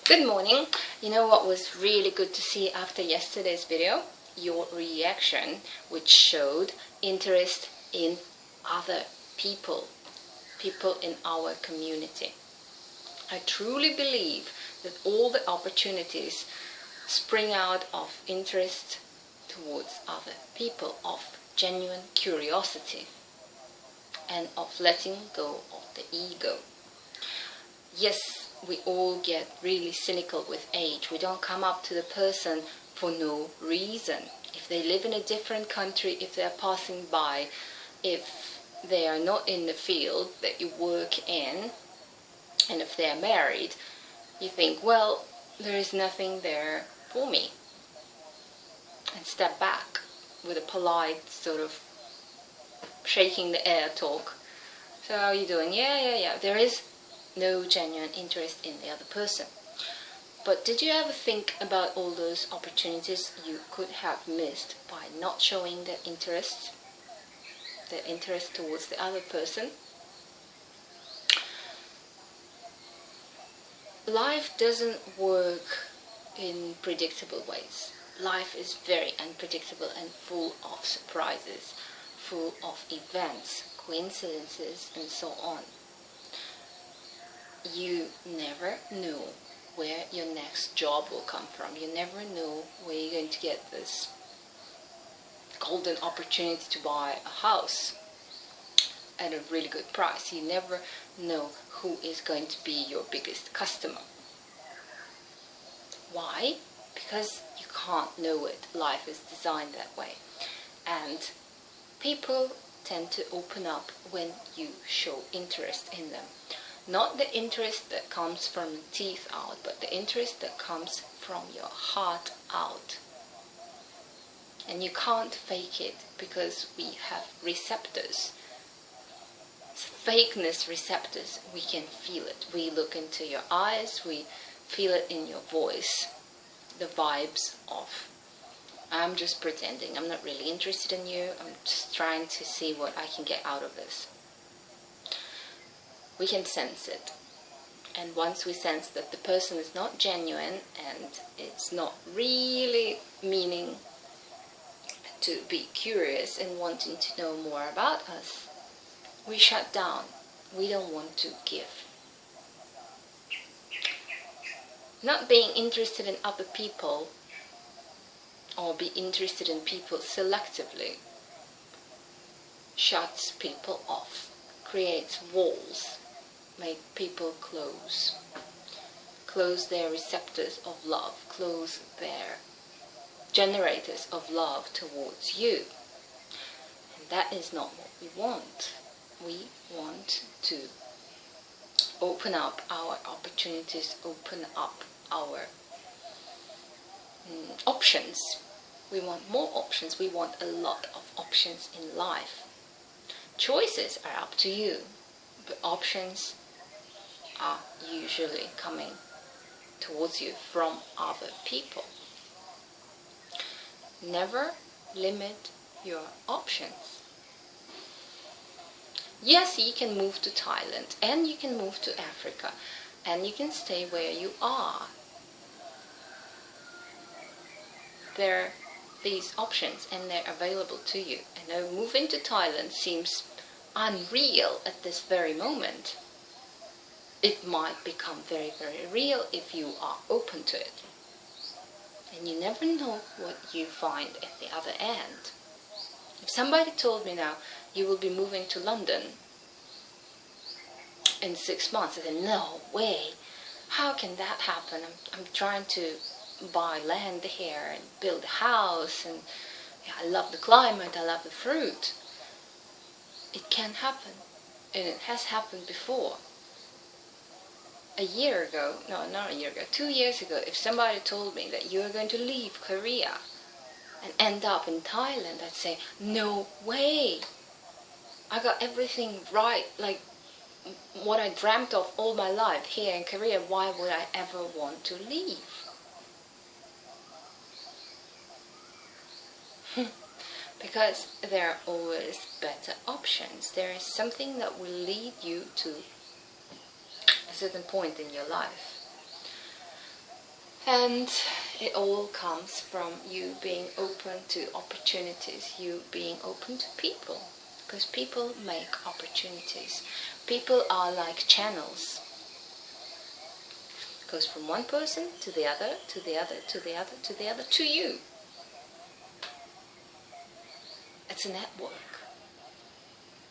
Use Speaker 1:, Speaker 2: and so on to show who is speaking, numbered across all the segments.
Speaker 1: Good morning. You know what was really good to see after yesterday's video? Your reaction, which showed interest in other people in our community. I truly believe that all the opportunities spring out of interest towards other people, of genuine curiosity, and of letting go of the ego. Yes, we all get really cynical with age. We don't come up to the person for no reason. If they live in a different country, if they're passing by, if they are not in the field that you work in, and if they're married, you think, well, there is nothing there for me. And step back with a polite sort of shaking the air talk. So how are you doing? Yeah. There is no genuine interest in the other person. But did you ever think about all those opportunities you could have missed by not showing the interest towards the other person? Life doesn't work in predictable ways. Life is very unpredictable and full of surprises, full of events, coincidences, and so on. You never know where your next job will come from. You never know where you're going to get this golden opportunity to buy a house at a really good price. You never know who is going to be your biggest customer. Why? Because you can't know it. Life is designed that way. And people tend to open up when you show interest in them. Not the interest that comes from the teeth out, but the interest that comes from your heart out. And you can't fake it because we have receptors. Fakeness receptors, we can feel it. We look into your eyes, we feel it in your voice. The vibes of, I'm just pretending, I'm not really interested in you, I'm just trying to see what I can get out of this. We can sense it. And once we sense that the person is not genuine and it's not really meaning to be curious and wanting to know more about us, we shut down. We don't want to give. Not being interested in other people or be interested in people selectively shuts people off, creates walls, make people close their receptors of love, close their generators of love towards you. And that is not what we want. We want to open up our opportunities, open up our options. We want more options. We want a lot of options in life. Choices are up to you, but options are usually coming towards you from other people. Never limit your options. Yes, you can move to Thailand, and you can move to Africa, and you can stay where you are. There are these options, and they're available to you. And now moving to Thailand seems unreal at this very moment. It might become very, very real if you are open to it. And you never know what you find at the other end. If somebody told me now, you will be moving to London in 6 months, I said, no way. How can that happen? I'm trying to buy land here and build a house, and I love the climate, I love the fruit. It can happen, and it has happened before. A year ago, no, not a year ago, 2 years ago, if somebody told me that you are going to leave Korea and end up in Thailand, I'd say, no way. I got everything right, like what I dreamt of all my life here in Korea. Why would I ever want to leave? Because there are always better options. There is something that will lead you to a certain point in your life. And it all comes from you being open to opportunities, you being open to people. Because people make opportunities. People are like channels. It goes from one person to the other, to the other, to the other, to the other, to you. It's a network.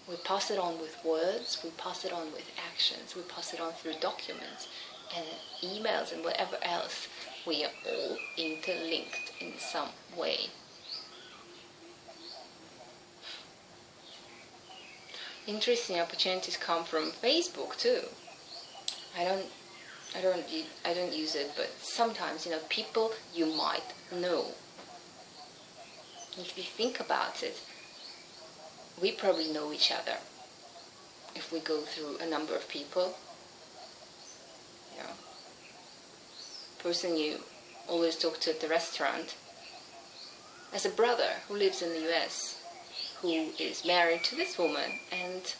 Speaker 1: We pass it on with words, we pass it on with actions, we pass it on through documents and emails and whatever else. We are all interlinked in some way. Interesting opportunities come from Facebook too. I don't use it, but sometimes, people you might know. If you think about it, we probably know each other. If we go through a number of people, person you always talk to at the restaurant, as a brother who lives in the US, who is married to this woman, and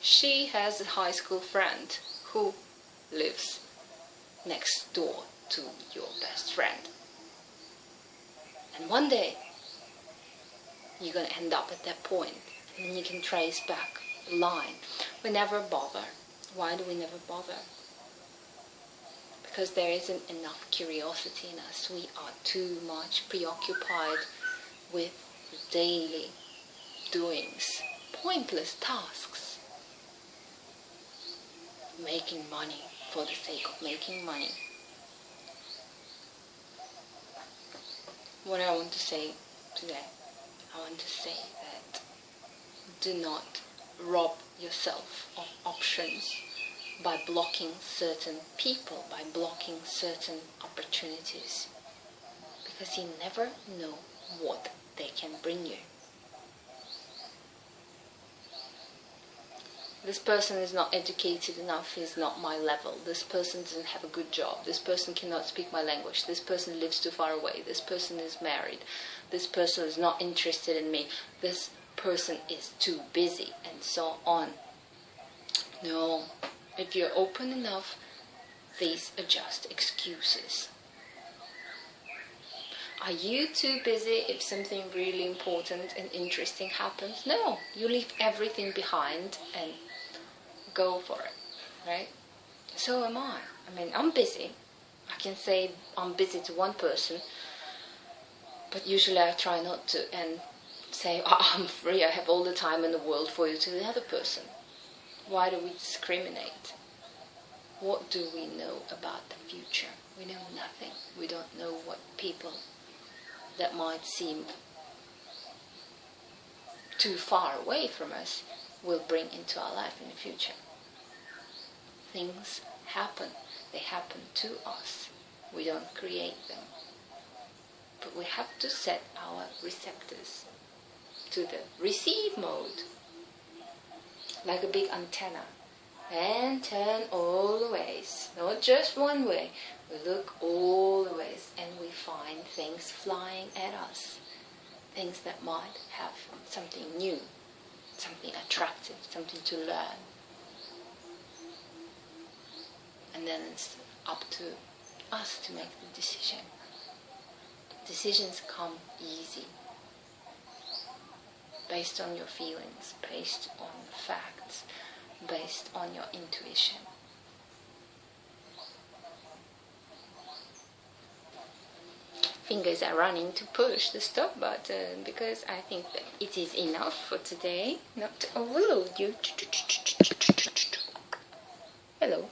Speaker 1: she has a high school friend who lives next door to your best friend. And one day, you're going to end up at that point, and then you can trace back a line. We never bother. Why do we never bother? Because there isn't enough curiosity in us. We are too much preoccupied with daily doings, pointless tasks. Making money for the sake of making money. What I want to say today, I want to say that do not rob yourself of options by blocking certain people, by blocking certain opportunities, because you never know what they can bring you. This person is not educated enough, is not my level. This person doesn't have a good job. This person cannot speak my language. This person lives too far away. This person is married. This person is not interested in me. This person is too busy, and so on. No. If you're open enough, these are just excuses. Are you too busy if something really important and interesting happens? No. You leave everything behind and go for it, right? So am I. I'm busy. I can say I'm busy to one person, but usually I try not to and say, I'm free, I have all the time in the world for you, to the other person. Why do we discriminate? What do we know about the future? We know nothing. We don't know what people that might seem too far away from us will bring into our life in the future. Things happen. They happen to us. We don't create them. But we have to set our receptors to the receive mode, like a big antenna, and turn all the ways, not just one way. We look all the ways and we find things flying at us, things that might have something new, something attractive, something to learn. And then it's up to us to make the decision. Decisions come easy, based on your feelings, based on facts, based on your intuition. Fingers are running to push the stop button because I think that it is enough for today, not to overload you. Hello.